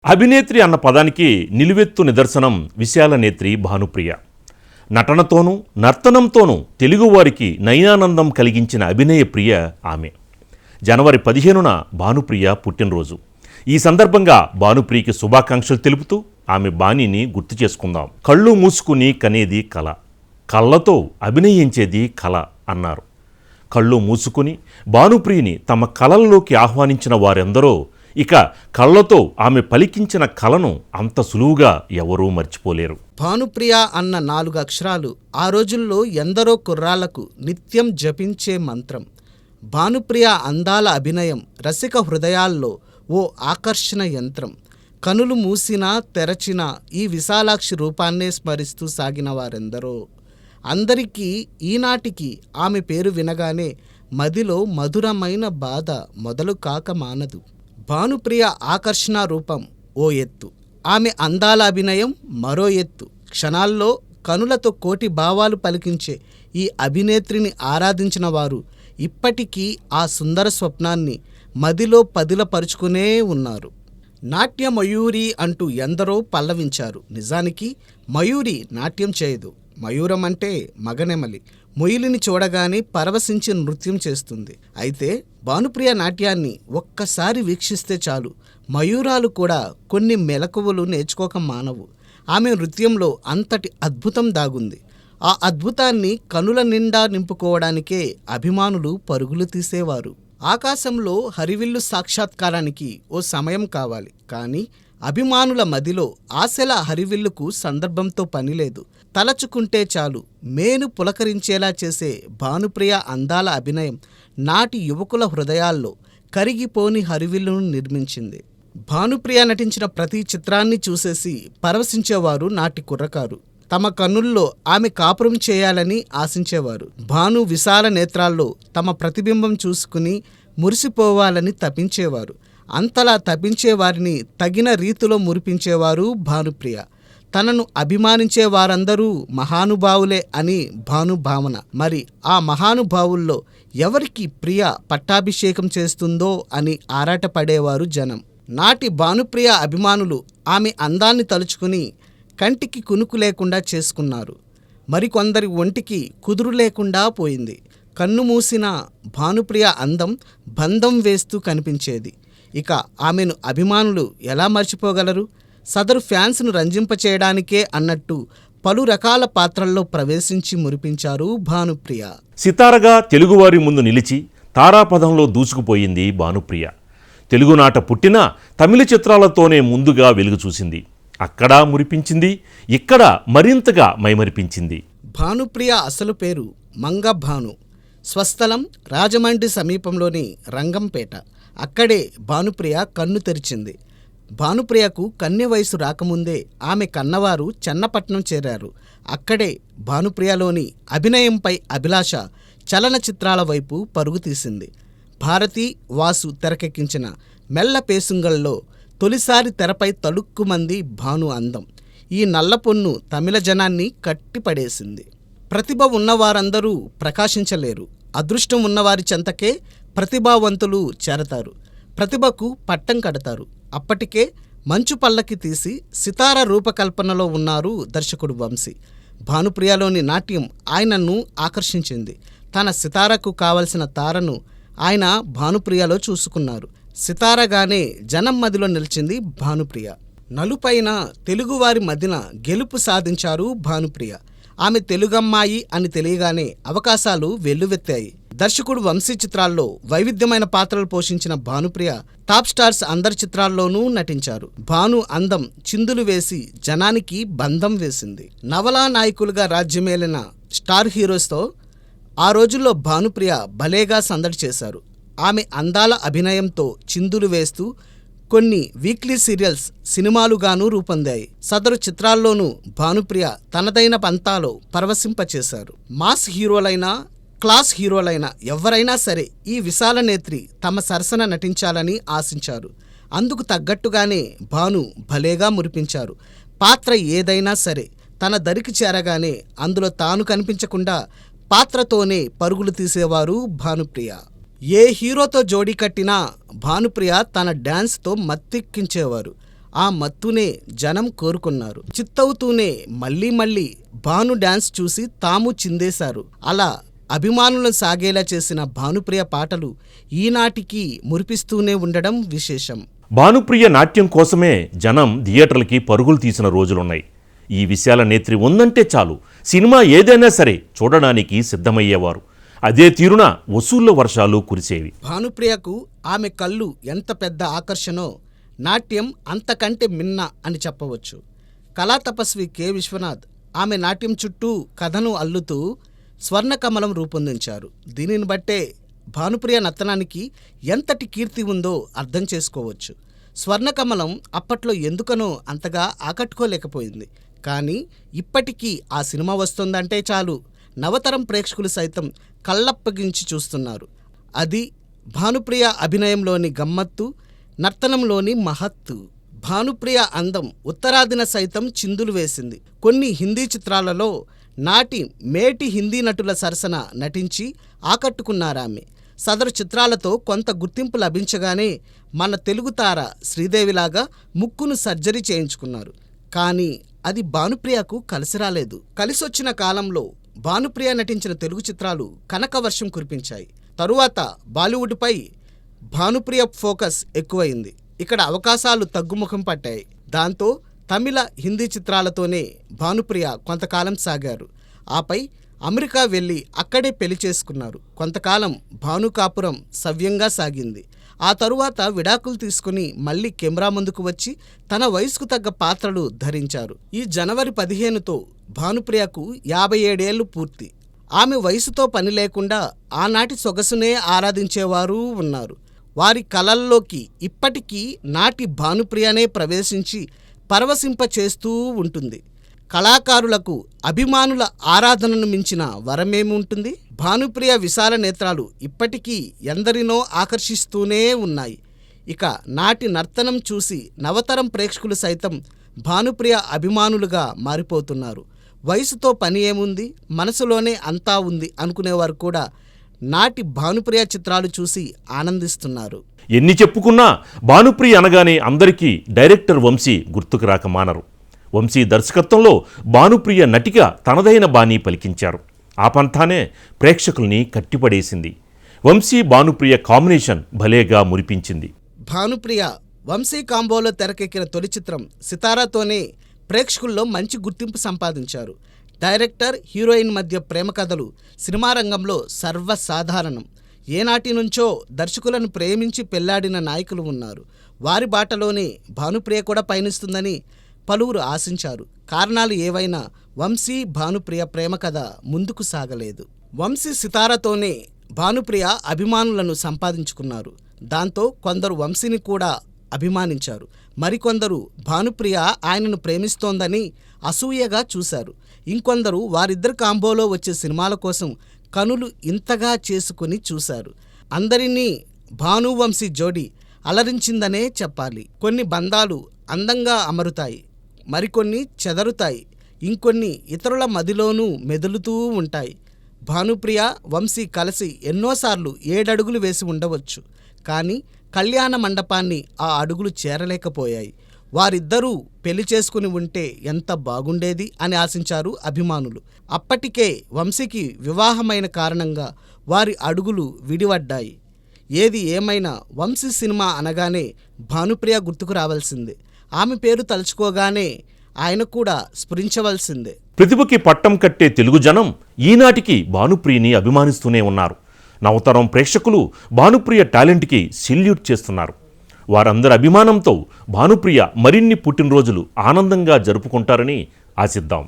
అభినేత్రి అన్న పదానికి నిలువెత్తు నిదర్శనం విశాల నేత్రి భానుప్రియ. నటనతోనూ నర్తనంతోనూ తెలుగువారికి నయనానందం కలిగించిన అభినయ ప్రియ ఆమె. జనవరి 15న భానుప్రియ పుట్టినరోజు. ఈ సందర్భంగా భానుప్రియకి శుభాకాంక్షలు తెలుపుతూ ఆమె బాణిని గుర్తు చేసుకుందాం. కళ్ళు మూసుకుని కనేది కళ, కళ్ళతో అభినయించేది కళ అన్నారు. కళ్ళు మూసుకుని భానుప్రియని తమ కళల్లోకి ఆహ్వానించిన వారెందరో ఇక కళ్ళతో ఆమె పలికించిన కళను అంత సులువుగా ఎవరూ మర్చిపోలేరు. భానుప్రియ అన్న 4 అక్షరాలు ఆ రోజుల్లో ఎందరో కుర్రాళ్లకు నిత్యం జపించే మంత్రం. భానుప్రియ అందాల అభినయం రసిక హృదయాల్లో ఓ ఆకర్షణ యంత్రం. కనులు మూసినా తెరచినా ఈ విశాలాక్షి రూపాన్నే స్మరిస్తూ సాగిన వారెందరో. అందరికీ ఈనాటికి ఆమె పేరు వినగానే మదిలో మధురమైన బాధ మొదలు కాక మానదు. భానుప్రియ ఆకర్షణ రూపం ఓ ఎత్తు, ఆమె అందాల అభినయం మరో ఎత్తు. క్షణాల్లో కనులతో కోటి భావాలు పలికించే ఈ అభినేత్రిని ఆరాధించిన వారు ఇప్పటికీ ఆ సుందర స్వప్నాన్ని మదిలో పదిలపరుచుకునే ఉన్నారు. నాట్య మయూరి అంటూ ఎందరో పల్లవించారు. నిజానికి మయూరి నాట్యం చేయదు. మయూరం అంటే మగనెమలి. మొయిలిని చూడగానే పరవశించి నృత్యం చేస్తుంది. అయితే భానుప్రియ నాట్యాన్ని ఒక్కసారి వీక్షిస్తే చాలు, మయూరాలు కూడా కొన్ని మెలకువలు నేర్చుకోక మానవు. ఆమె నృత్యంలో అంతటి అద్భుతం దాగుంది. ఆ అద్భుతాన్ని కనుల నిండా నింపుకోవడానికే అభిమానులు పరుగులు తీసేవారు. ఆకాశంలో హరివిల్లు సాక్షాత్కారానికి ఓ సమయం కావాలి, కానీ అభిమానుల మదిలో ఆశల హరివిల్లుకు సందర్భంతో పనిలేదు. తలచుకుంటే చాలు మేను పులకరించేలా చేసే భానుప్రియ అందాల అభినయం నాటి యువకుల హృదయాల్లో కరిగిపోని హరివిల్లును నిర్మించింది. భానుప్రియ నటించిన ప్రతి చిత్రాన్ని చూసేసి పరవశించేవారు నాటి కుర్రకారు. తమ కన్నుల్లో ఆమె కాపురం చేయాలని ఆశించేవారు. భాను విశాల నేత్రాల్లో తమ ప్రతిబింబం చూసుకుని మురిసిపోవాలని తపించేవారు. అంతలా తపించే వారిని తగిన రీతిలో మురిపించేవారు భానుప్రియ. తనను అభిమానించే వారందరూ మహానుభావులే అని భాను భావన. మరి ఆ మహానుభావుల్లో ఎవరికి ప్రియ పట్టాభిషేకం చేస్తుందో అని ఆరాటపడేవారు జనం. నాటి భానుప్రియ అభిమానులు ఆమె అందాన్ని తలుచుకుని కంటికి కునుకు లేకుండా చేసుకున్నారు. మరికొందరి ఒంటికి కుదురు లేకుండా పోయింది. కన్ను మూసిన భానుప్రియ అందం బంధం వేస్తూ కనిపించేది. ఇక ఆమెను అభిమానులు ఎలా మర్చిపోగలరు? సదరు ఫ్యాన్స్ను రంజింపచేయడానికే అన్నట్టు పలు రకాల పాత్రల్లో ప్రవేశించి మురిపించారు భానుప్రియ. సితారగా తెలుగువారి ముందు నిలిచి తారాపథంలో దూసుకుపోయింది భానుప్రియ. తెలుగునాట పుట్టిన తమిళ చిత్రాలతోనే ముందుగా వెలుగు చూసింది. అక్కడా మురిపించింది, ఇక్కడ మరింతగా మైమరిపించింది. భానుప్రియ అసలు పేరు మంగ భాను. స్వస్థలం రాజమండ్రి సమీపంలోని రంగంపేట. అక్కడే భానుప్రియ కన్ను తెరిచింది. భానుప్రియకు కన్నె వయసు రాకముందే ఆమె కన్నవారు చెన్నపట్నం చేరారు. అక్కడే భానుప్రియలోని అభినయంపై అభిలాష చలనచిత్రాల వైపు పరుగు తీసింది. భారతి, వాసు తెరకెక్కించిన మెల్ల పేసుంగల్లో తొలిసారి తెరపై తళుక్కుమంది భాను అందం. ఈ నల్లపొన్ను తమిళ జనాన్ని కట్టిపడేసింది. ప్రతిభ ఉన్నవారందరూ ప్రకాశించలేరు. అదృష్టం ఉన్నవారి చెంతకే ప్రతిభావంతులు చేరతారు. ప్రతిభకు పట్టం కడతారు. అప్పటికే మంచు పల్లకి తీసి సితార రూపకల్పనలో ఉన్నారు దర్శకుడు వంశీ. భానుప్రియలోని నాట్యం ఆయనను ఆకర్షించింది. తన సితారకు కావలసిన తారను ఆయన భానుప్రియలో చూసుకున్నారు. సితారగానే జనం మదిలో నిలిచింది భానుప్రియ. నలుపైన తెలుగువారి మధ్యన గెలుపు సాధించారు భానుప్రియ. ఆమె తెలుగమ్మాయి అని తెలియగానే అవకాశాలు వెల్లువెత్తాయి. దర్శకుడు వంశీ చిత్రాల్లో వైవిధ్యమైన పాత్రలు పోషించిన భానుప్రియ టాప్ స్టార్స్ అందరి చిత్రాల్లోనూ నటించారు. భాను అందం చిందులు వేసి జనానికి బంధం వేసింది. నవలా నాయకులుగా రాజ్యమేలిన స్టార్ హీరోస్తో ఆ రోజుల్లో భానుప్రియ భలేగా సందడి చేశారు. ఆమె అందాల అభినయంతో చిందులు వేస్తూ కొన్ని వీక్లీ సీరియల్స్ సినిమాలుగానూ రూపొందాయి. సదరు చిత్రాల్లోనూ భానుప్రియ తనదైన పంతాలో పరవశింపచేశారు. మాస్ హీరోలైనా క్లాస్ హీరోలైనా ఎవరైనా సరే ఈ విశాల నేత్రి తమ సరసన నటించాలని ఆశించారు. అందుకు తగ్గట్టుగానే భాను భలేగా మురిపించారు. పాత్ర ఏదైనా సరే తన దరికి చేరగానే అందులో తాను కనిపించకుండా పాత్రతోనే పరుగులు తీసేవారు భానుప్రియ. ఏ హీరోతో జోడీ కట్టినా భానుప్రియ తన డ్యాన్స్తో మత్తెక్కించేవారు. ఆ మత్తునే జనం కోరుకున్నారు. చిత్తవుతూనే మళ్ళీ భాను డాన్స్ చూసి తాము చిందేశారు. అలా అభిమానులను సాగేలా చేసిన భానుప్రియ పాటలు ఈనాటికి మురిపిస్తూనే ఉండడం విశేషం. భానుప్రియ నాట్యం కోసమే జనం థియేటర్లకి పరుగులు తీసిన రోజులున్నాయి. ఈ విశాల నేత్రి ఉందంటే చాలు, సినిమా ఏదైనా సరే చూడడానికి సిద్ధమయ్యేవారు. అదే తీరున వసూళ్ల వర్షాలు కురిసేవి. భానుప్రియకు ఆమె కళ్ళు ఎంత పెద్ద ఆకర్షణో నాట్యం అంతకంటే మిన్న అని చెప్పవచ్చు. కళా తపస్వి కె విశ్వనాథ్ ఆమె నాట్యం చుట్టూ కథను అల్లుతూ స్వర్ణకమలం రూపొందించారు. దీనిని బట్టే భానుప్రియ నర్తనానికి ఎంతటి కీర్తి ఉందో అర్థం చేసుకోవచ్చు. స్వర్ణకమలం అప్పట్లో ఎందుకనో అంతగా ఆకట్టుకోలేకపోయింది. కానీ ఇప్పటికీ ఆ సినిమా వస్తుందంటే చాలు నవతరం ప్రేక్షకులు సైతం కళ్ళప్పగించి చూస్తున్నారు. అది భానుప్రియ అభినయంలోని గమ్మత్తు, నర్తనంలోని మహత్తు. భానుప్రియ అందం ఉత్తరాదిన సైతం చిందులు వేసింది. కొన్ని హిందీ చిత్రాలలో నాటి మేటి హిందీ నటుల సరసన నటించి ఆకట్టుకున్నారామె. సదరు చిత్రాలతో కొంత గుర్తింపు లభించగానే మన తెలుగు తార శ్రీదేవిలాగా ముక్కును సర్జరీ చేయించుకున్నారు. కానీ అది భానుప్రియకు కలిసి రాలేదు. కలిసొచ్చిన కాలంలో భానుప్రియ నటించిన తెలుగు చిత్రాలు కనకవర్షం కురిపించాయి. తరువాత బాలీవుడ్పై భానుప్రియ ఫోకస్ ఎక్కువైంది. ఇక్కడ అవకాశాలు తగ్గుముఖం పట్టాయి. దాంతో తమిళ, హిందీ చిత్రాలతోనే భానుప్రియ కొంతకాలం సాగారు. ఆపై అమెరికా వెళ్ళి అక్కడే పెళ్లి చేసుకున్నారు. కొంతకాలం భానుకాపురం సవ్యంగా సాగింది. ఆ తరువాత విడాకులు తీసుకుని మళ్ళీ కెమెరా ముందుకు వచ్చి తన వయసుకు తగ్గ పాత్రలు ధరించారు. ఈ జనవరి 15తో భానుప్రియకు 57 ఏళ్లు పూర్తి. ఆమె వయసుతో పని లేకుండా ఆనాటి సొగసునే ఆరాధించేవారు ఉన్నారు. వారి కలల్లోకి ఇప్పటికీ నాటి భానుప్రియనే ప్రవేశించి పరవశింపచేస్తూ ఉంటుంది. కళాకారులకు అభిమానుల ఆరాధనను మించిన వరమేముంటుంది? భానుప్రియ విశాల నేత్రాలు ఇప్పటికీ ఎందరినో ఆకర్షిస్తూనే ఉన్నాయి. ఇక నాటి నర్తనం చూసి నవతరం ప్రేక్షకులు సైతం భానుప్రియ అభిమానులుగా మారిపోతున్నారు. వయసుతో పని ఏముంది, మనసులోనే అంతా ఉంది అనుకునేవారు కూడా నాటి భానుప్రియ చిత్రాలు చూసి ఆనందిస్తున్నారు. ఎన్ని చెప్పుకున్నా భానుప్రియ అనగానే అందరికీ డైరెక్టర్ వంశీ గుర్తుకు రాక మానరు. వంశీ దర్శకత్వంలో భానుప్రియ నటిగా తనదైన బాణీ పలికించారు. ఆ పంథానే ప్రేక్షకుల్ని కట్టిపడేసింది. వంశీ భానుప్రియ కాంబినేషన్ భలేగా మురిపించింది. భానుప్రియ వంశీ కాంబోలో తెరకెక్కిన తొలి చిత్రం సితారాతోనే ప్రేక్షకుల్లో మంచి గుర్తింపు సంపాదించారు. డైరెక్టర్, హీరోయిన్ మధ్య ప్రేమ కథలు సినిమా రంగంలో సర్వసాధారణం. ఏనాటి నుంచో దర్శకులను ప్రేమించి పెళ్లాడిన నాయకులు ఉన్నారు. వారి బాటలోనే భానుప్రియ కూడా పయనిస్తుందని పలువురు ఆశించారు. కారణాలు ఏవైనా వంశీ భానుప్రియ ప్రేమ కథ ముందుకు సాగలేదు. వంశీ సితారాతోనే భానుప్రియ అభిమానులను సంపాదించుకున్నారు. దాంతో కొందరు వంశీని కూడా అభిమానించారు. మరికొందరు భానుప్రియ ఆయనను ప్రేమిస్తోందని అసూయగా చూశారు. ఇంకొందరు వారిద్దరి కాంబోలో వచ్చే సినిమాల కోసం కనులు ఇంతగా చేసుకుని చూశారు. అందరినీ భాను వంశీ జోడి అలరించిందనే చెప్పాలి. కొన్ని బంధాలు అందంగా అమరుతాయి, మరికొన్ని చెదరుతాయి, ఇంకొన్ని ఇతరుల మదిలోనూ మెదులుతూ ఉంటాయి. భానుప్రియ, వంశీ కలిసి ఎన్నోసార్లు 7 అడుగులు వేసి ఉండవచ్చు. కానీ కళ్యాణ మండపాన్ని ఆ అడుగులు చేరలేకపోయాయి. వారిద్దరూ పెళ్లి చేసుకుని ఉంటే ఎంత బాగుండేది అని ఆశించారు అభిమానులు. అప్పటికే వంశీకి వివాహమైన కారణంగా వారి అడుగులు విడివడ్డాయి. ఏది ఏమైనా వంశీ సినిమా అనగానే భానుప్రియ గుర్తుకు రావాల్సిందే. ఆమె పేరు తలుచుకోగానే ఆయన కూడా స్ఫురించవలసిందే. ప్రతిభకి పట్టం కట్టే తెలుగు జనం ఈనాటికి భానుప్రియని అభిమానిస్తూనే ఉన్నారు. నవతరం ప్రేక్షకులు భానుప్రియ టాలెంట్కి సెల్యూట్ చేస్తున్నారు. వారందరి అభిమానంతో భానుప్రియ మరిన్ని పుట్టినరోజులు ఆనందంగా జరుపుకుంటారని ఆశిద్దాం.